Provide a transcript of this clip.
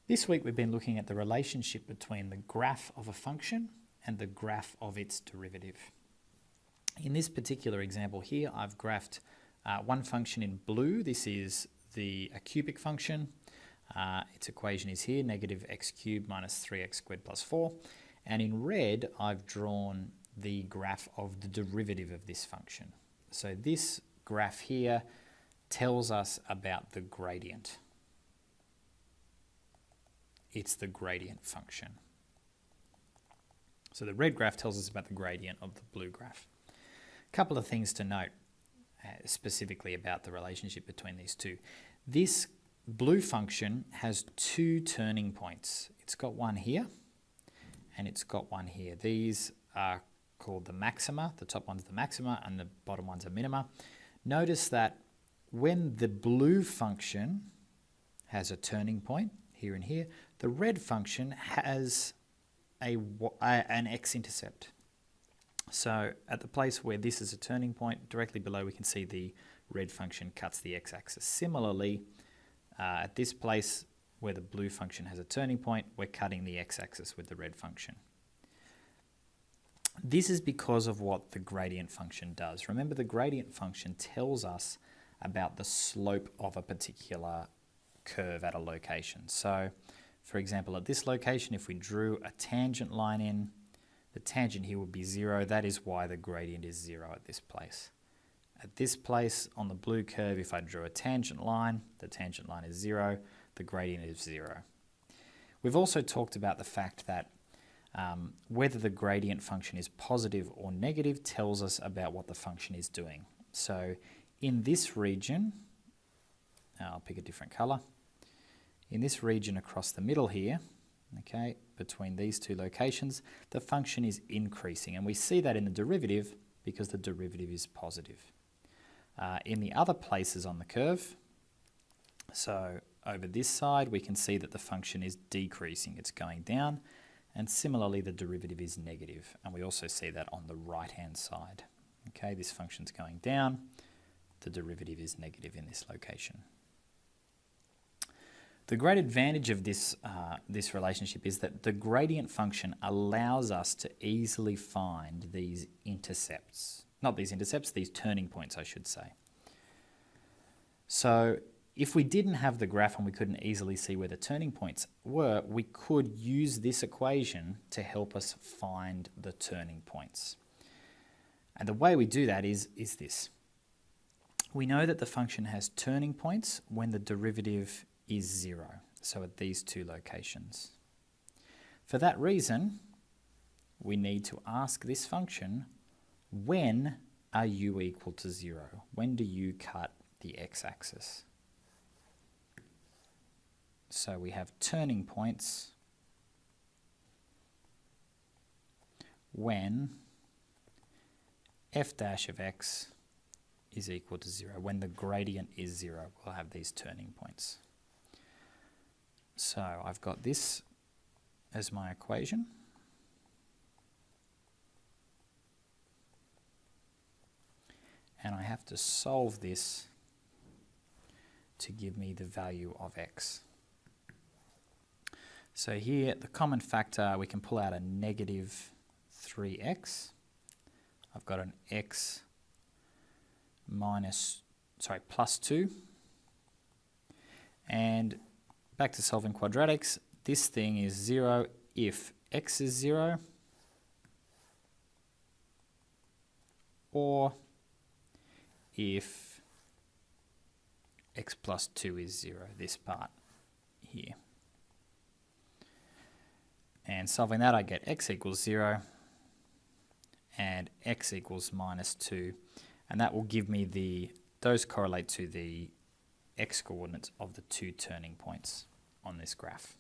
This week we've been looking at the relationship between the graph of a function and the graph of its derivative. In this particular example here, I've graphed one function in blue. This is a cubic function. Its equation is here, negative x cubed minus 3x squared plus 4. And in red, I've drawn the graph of the derivative of this function. So this graph here tells us about the gradient. It's the gradient function. So the red graph tells us about the gradient of the blue graph. A couple of things to note specifically about the relationship between these two. This blue function has two turning points. It's got one here and it's got one here. These are called the maxima. The top one's the maxima and the bottom one's a minima. Notice that when the blue function has a turning point here and here, the red function has an x-intercept. So at the place where this is a turning point, directly below we can see the red function cuts the x-axis. Similarly, at this place where the blue function has a turning point, we're cutting the x-axis with the red function. This is because of what the gradient function does. Remember, the gradient function tells us about the slope of a particular curve at a location. So, for example, at this location, if we drew a tangent line in, the tangent here would be 0. That is why the gradient is 0 at this place. At this place on the blue curve, if I drew a tangent line, the tangent line is 0, the gradient is 0. We've also talked about the fact that whether the gradient function is positive or negative tells us about what the function is doing. So in this region, I'll pick a different color. In this region across the middle here, okay, between these two locations, the function is increasing, and we see that in the derivative because the derivative is positive. In the other places on the curve, so over this side, we can see that the function is decreasing, it's going down, and similarly the derivative is negative, and we also see that on the right-hand side. Okay, this function's going down, the derivative is negative in this location. The great advantage of this relationship is that the gradient function allows us to easily find these intercepts. Not these intercepts, these turning points, I should say. So if we didn't have the graph and we couldn't easily see where the turning points were, we could use this equation to help us find the turning points. And the way we do that is this. We know that the function has turning points when the derivative is 0, so at these two locations. For that reason, we need to ask this function, when are you equal to 0? When do you cut the x-axis? So we have turning points when f dash of x is equal to 0. When the gradient is 0, we'll have these turning points. So I've got this as my equation. And I have to solve this to give me the value of x. So here, the common factor, we can pull out a negative 3x. I've got an x plus 2. And back to solving quadratics, this thing is 0 if x is 0 or if x plus 2 is 0, this part here. And solving that, I get x equals 0 and x equals minus 2, and that will give me those correlate to the x coordinates of the two turning points on this graph.